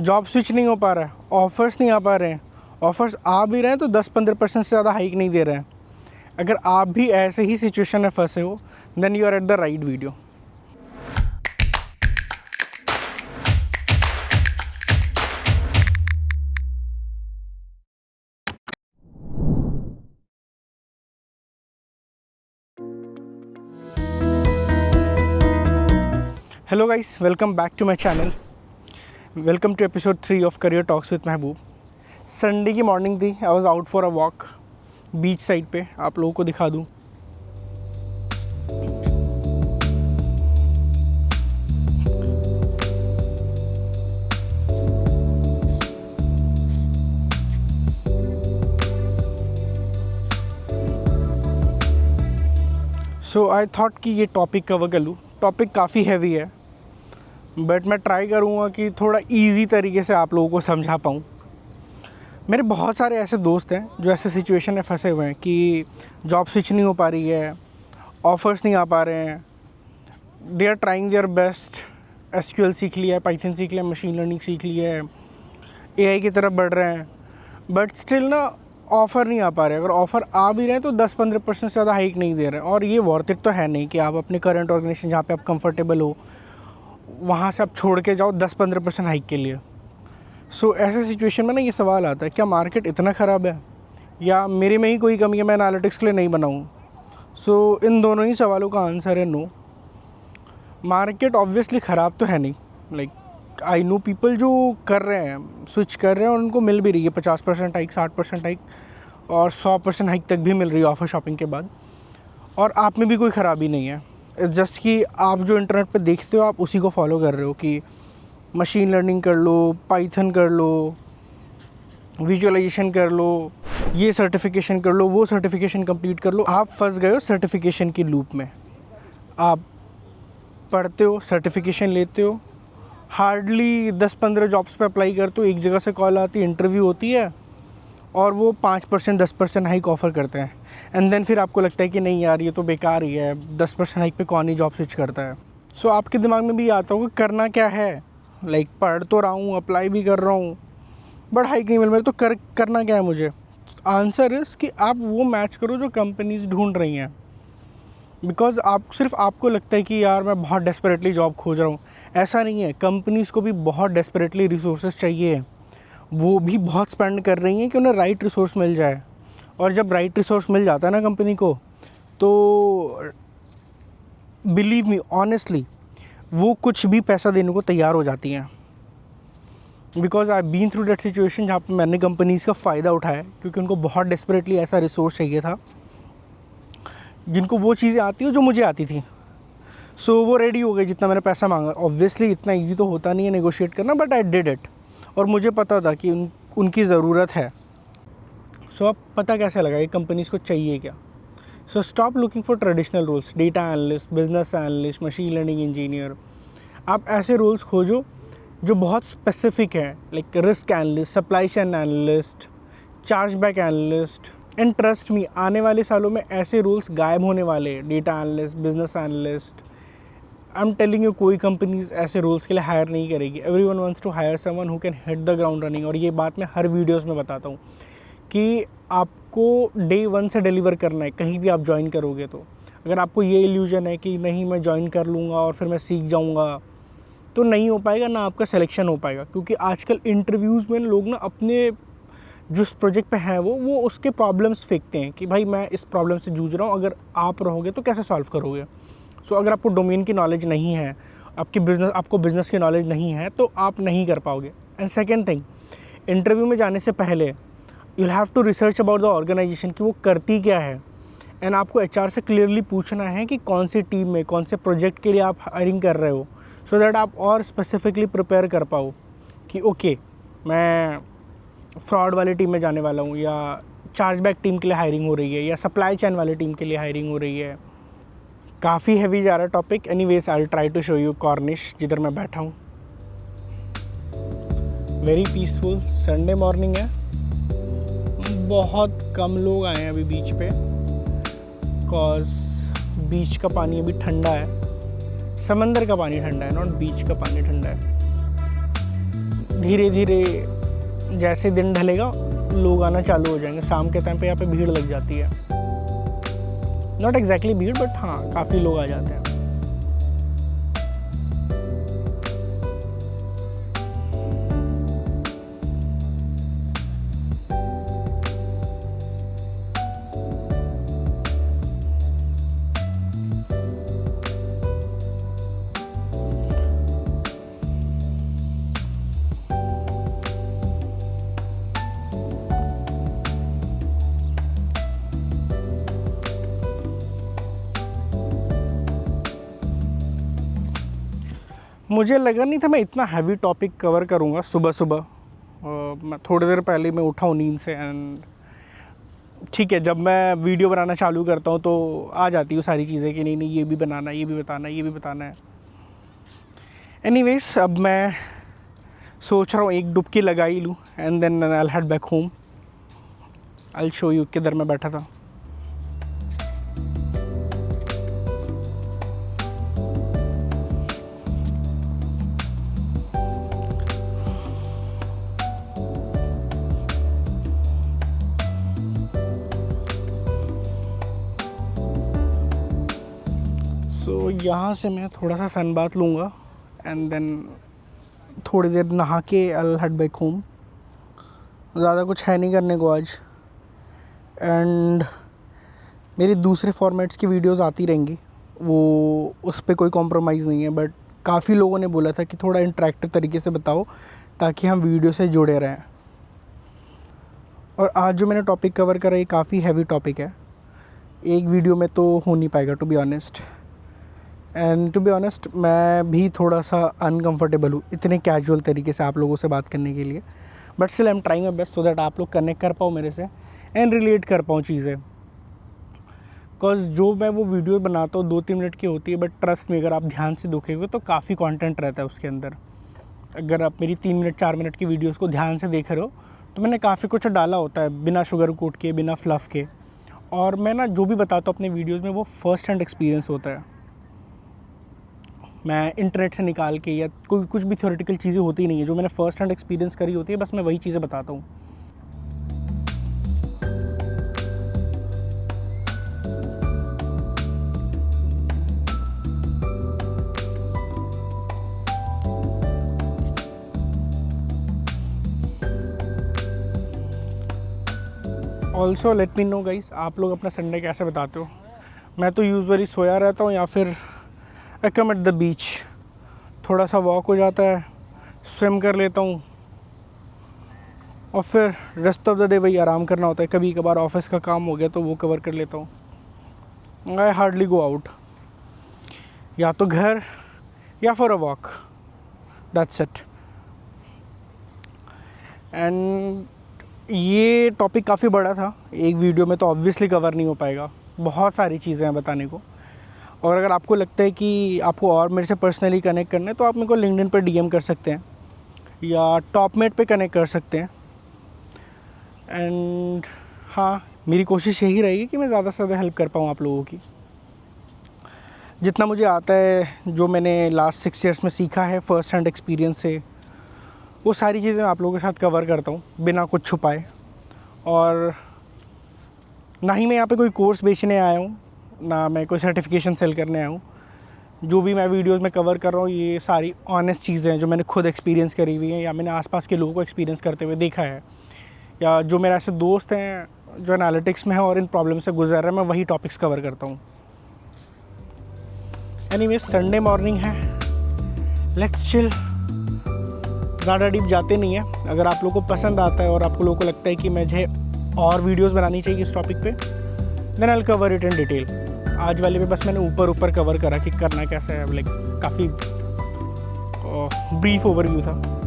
Job switch नहीं हो पा रहा है, ऑफ़र्स नहीं आ पा रहे हैं, ऑफ़र्स आ भी रहे हैं तो 10-15% से ज़्यादा हाइक नहीं दे रहे हैं। अगर आप भी ऐसे ही सिचुएशन में फंसे हो, then you are at the right video. Hello guys, welcome back to my channel. Welcome to episode 3 of career talks with Mahboob. Sunday की मॉर्निंग थी, I was out for a walk beach side पे। आप लोगों को दिखा दूँ, सो I thought कि ये टॉपिक कवर कर लूँ। टॉपिक काफ़ी हैवी है, बट मैं ट्राई करूँगा कि थोड़ा इजी तरीके से आप लोगों को समझा पाऊँ। मेरे बहुत सारे ऐसे दोस्त हैं जो ऐसे सिचुएशन में फंसे हुए हैं कि जॉब स्विच नहीं हो पा रही है, ऑफ़र्स नहीं आ पा रहे हैं, they are trying their best. SQL सीख लिया है, पाइथन सीख लिया है, मशीन लर्निंग सीख लिया है, एआई की तरफ बढ़ रहे हैं, बट स्टिल ना ऑफ़र नहीं आ पा रहे। अगर ऑफ़र आ भी रहे हैं तो 10-15% से ज़्यादा हाइक नहीं दे रहे हैं। और ये वर्थ इट तो है नहीं कि आप अपने करंट ऑर्गेनाइजेशन जहाँ पे आप कंफर्टेबल हो वहाँ से आप छोड़ के जाओ 10-15% हाइक के लिए। सो ऐसे सिचुएशन में ना ये सवाल आता है, क्या मार्केट इतना ख़राब है या मेरे में ही कोई कमी है, मैं एनालिटिक्स के लिए नहीं बनाऊँ? सो इन दोनों ही सवालों का आंसर है नो। मार्केट ऑब्वियसली ख़राब तो है नहीं। लाइक आई नो पीपल जो कर रहे हैं, स्विच कर रहे हैं और उनको मिल भी रही है 50% हाइक, 60% हाइक और 100% हाइक तक भी मिल रही है ऑफ़र शॉपिंग के बाद। और आप में भी कोई ख़राबी नहीं है। इट्स जस्ट कि आप जो इंटरनेट पे देखते हो आप उसी को फॉलो कर रहे हो कि मशीन लर्निंग कर लो, पाइथन कर लो, विजुअलाइजेशन कर लो, ये सर्टिफिकेशन कर लो, वो सर्टिफिकेशन कंप्लीट कर लो। आप फंस गए हो सर्टिफिकेशन की लूप में। आप पढ़ते हो, सर्टिफिकेशन लेते हो, हार्डली 10-15 जॉब्स पे अप्लाई करते हो, एक जगह से कॉल आती है, इंटरव्यू होती है और वो 5% 10% हाइक ऑफ़र करते हैं। एंड देन फिर आपको लगता है कि नहीं यार ये तो बेकार ही है, 10% हाइक पे कौन ही जॉब स्विच करता है। सो आपके दिमाग में भी आता होगा करना क्या है। लाइक पढ़ तो रहा हूँ, अप्लाई भी कर रहा हूँ, बट हाइक नहीं मिल रही, तो करना क्या है मुझे? आंसर इज़ कि आप वो मैच करो जो कंपनीज़ ढूंढ रही हैं। बिकॉज़ आपको लगता है कि यार मैं बहुत डेस्परेटली जॉब खोज रहा हूँ। ऐसा नहीं है, कंपनीज़ को भी बहुत डेस्परेटली रिसोर्सेज चाहिए। वो भी बहुत स्पेंड कर रही हैं कि उन्हें राइट रिसोर्स मिल जाए। और जब राइट रिसोर्स मिल जाता है ना कंपनी को, तो बिलीव मी ऑनेस्टली वो कुछ भी पैसा देने को तैयार हो जाती हैं। Because I been through that situation जहाँ पर मैंने कंपनीज़ का फ़ायदा उठाया, क्योंकि उनको बहुत डेस्परेटली ऐसा रिसोर्स चाहिए था जिनको वो चीज़ें आती हो जो मुझे आती थी। सो वो रेडी हो गए जितना मैंने पैसा मांगा। ऑब्वियसली इतना ईजी तो होता नहीं है नेगोशिएट करना, बट आई डिड इट। और मुझे पता था कि उनकी ज़रूरत है। सो अब पता कैसे लगा कि कंपनीज़ को चाहिए क्या। So stop looking for traditional roles, data analyst, business analyst, machine learning engineer. आप ऐसे रोल्स खोजो जो बहुत स्पेसिफिक हैं, like risk analyst, supply chain analyst, chargeback analyst. And trust me, आने वाले सालों में ऐसे रोल्स गायब होने वाले हैं। Data analyst, business analyst, I am telling you, कोई कंपनीज ऐसे रोल्स के लिए हायर नहीं करेगी। Everyone wants to hire someone who can hit the ground running. और ये बात मैं हर वीडियोस में बताता हूँ कि आपको डे 1 से डिलीवर करना है कहीं भी आप ज्वाइन करोगे तो। अगर आपको ये इल्यूजन है कि नहीं मैं ज्वाइन कर लूँगा और फिर मैं सीख जाऊँगा, तो नहीं हो पाएगा, ना आपका सिलेक्शन हो पाएगा। क्योंकि आजकल इंटरव्यूज़ में लोग ना अपने जिस प्रोजेक्ट पे हैं वो उसके प्रॉब्लम्स फेंकते हैं कि भाई मैं इस प्रॉब्लम से जूझ रहा हूँ, अगर आप रहोगे तो कैसे सॉल्व करोगे। सो अगर आपको डोमेन की नॉलेज नहीं है, आपको बिज़नेस की नॉलेज नहीं है, तो आप नहीं कर पाओगे। एंड सेकेंड थिंग, इंटरव्यू में जाने से पहले you have to research about the organisation कि वो करती क्या है। एंड आपको एचआर से क्लियरली पूछना है कि कौन सी टीम में, कौन से प्रोजेक्ट के लिए आप हायरिंग कर रहे हो, सो दैट आप और स्पेसिफिकली प्रिपेयर कर पाओ कि ओके मैं फ्रॉड वाली टीम में जाने वाला हूँ, या चार्जबैक टीम के लिए हायरिंग हो रही है, या सप्लाई चेन वाली टीम के लिए हायरिंग हो रही है। काफ़ी हैवी जा रहा है topic. Anyways I will try to show you Corniche जिधर मैं बैठा हूँ। वेरी पीसफुल संडे मॉर्निंग है। बहुत कम लोग आए हैं अभी बीच पे, बिकॉज बीच का पानी अभी ठंडा है। समंदर का पानी ठंडा है, नॉट बीच का पानी ठंडा है। धीरे धीरे जैसे दिन ढलेगा लोग आना चालू हो जाएंगे। शाम के टाइम पे यहाँ पे भीड़ लग जाती है, नॉट एग्जैक्टली भीड़ बट हाँ काफ़ी लोग आ जाते हैं। मुझे लगा नहीं था मैं इतना हैवी टॉपिक कवर करूँगा सुबह सुबह। मैं थोड़ी देर पहले मैं उठा हूँ नींद से एंड ठीक है, जब मैं वीडियो बनाना चालू करता हूँ तो आ जाती हूँ सारी चीज़ें कि नहीं ये भी बनाना है, ये भी बताना है, ये भी बताना है। एनीवेज अब मैं सोच रहा हूँ एक डुबकी लगा ही लूँ and then I will head back home. I will show you किधर मैं बैठा था। तो यहाँ से मैं थोड़ा सा सन बाथ लूँगा एंड देन थोड़ी देर नहा के आई विल हेड बैक होम। ज़्यादा कुछ है नहीं करने को आज एंड मेरी दूसरे फॉर्मेट्स की वीडियोस आती रहेंगी, वो उस पर कोई कॉम्प्रोमाइज़ नहीं है। बट काफ़ी लोगों ने बोला था कि थोड़ा इंटरेक्टिव तरीके से बताओ ताकि हम वीडियो से जुड़े रहें। और आज जो मैंने टॉपिक कवर करा ये काफ़ी हैवी टॉपिक है, एक वीडियो में तो हो नहीं पाएगा to be honest. And to be honest मैं भी थोड़ा सा अनकंफर्टेबल हूँ इतने कैजुअल तरीके से आप लोगों से बात करने के लिए, but still I am trying my best so that आप लोग कनेक्ट कर पाओ मेरे से एंड रिलेट कर पाऊँ चीज़ें। बिकॉज जो मैं वो वीडियो बनाता हूँ 2-3 मिनट की होती है, बट ट्रस्ट में अगर आप ध्यान से देखेंगे तो काफ़ी कंटेंट रहता है उसके अंदर। अगर आप मेरी 3 मिनट 4 मिनट की वीडियोज़ को ध्यान से देख रहे हो तो मैंने काफ़ी कुछ डाला होता है बिना शुगर कोट के, बिना फ्लफ़ के। और मैं ना जो भी बताता हूँ अपने वीडियोज़ में वो फर्स्ट हैंड एक्सपीरियंस होता है। मैं इंटरनेट से निकाल के या कोई कुछ भी थ्योरेटिकल चीज़ें होती नहीं है, जो मैंने फ़र्स्ट हैंड एक्सपीरियंस करी होती है बस मैं वही चीज़ें बताता हूँ। Also let me know guys, आप लोग अपना संडे कैसे बताते हो। मैं तो यूजुअली सोया रहता हूँ या फिर आई कम एट द बीच, थोड़ा सा वॉक हो जाता है, स्विम कर लेता हूँ और फिर रेस्ट ऑफ द डे वही आराम करना होता है। कभी कभार ऑफिस का काम हो गया तो वो कवर कर लेता हूँ। आई हार्डली गो आउट, या तो घर या for a walk, that's it. And ये टॉपिक काफ़ी बड़ा था, एक वीडियो में तो ऑब्वियसली कवर नहीं हो पाएगा, बहुत सारी चीज़ें हैं बताने को। और अगर आपको लगता है कि आपको और मेरे से पर्सनली कनेक्ट करना है तो आप मेरे को लिंक्डइन पर डीएम कर सकते हैं या टॉपमेट पे कनेक्ट कर सकते हैं। एंड हाँ, मेरी कोशिश यही रहेगी कि मैं ज़्यादा से ज़्यादा हेल्प कर पाऊँ आप लोगों की। जितना मुझे आता है, जो मैंने लास्ट 6 ईयर्स में सीखा है फ़र्स्ट हैंड एक्सपीरियंस से, वो सारी चीज़ें आप लोगों के साथ कवर करता हूँ बिना कुछ छुपाए। और ना ही मैं यहाँ पे कोई कोर्स बेचने आया हूँ, ना मैं कोई सर्टिफिकेशन सेल करने आया हूँ। जो भी मैं वीडियोस में कवर कर रहा हूँ ये सारी ऑनेस्ट चीज़ें हैं जो मैंने खुद एक्सपीरियंस करी हुई हैं या मैंने आसपास के लोगों को एक्सपीरियंस करते हुए देखा है, या जो मेरे ऐसे दोस्त हैं जो एनालिटिक्स में है और इन प्रॉब्लम से गुजर रहे हैं, मैं वही टॉपिक्स कवर करता हूँ। एनीवेज संडे मॉर्निंग है, लेट्स चिल। ज़्यादा डीप जाते नहीं है। अगर आप लोगों को पसंद आता है और आप लोगों को लगता है कि मुझे और वीडियोस बनानी चाहिए इस टॉपिक पे, then I will cover it in detail. आज वाले में बस मैंने ऊपर कवर करा कि करना कैसा है, लाइक काफ़ी ब्रीफ ओवरव्यू था।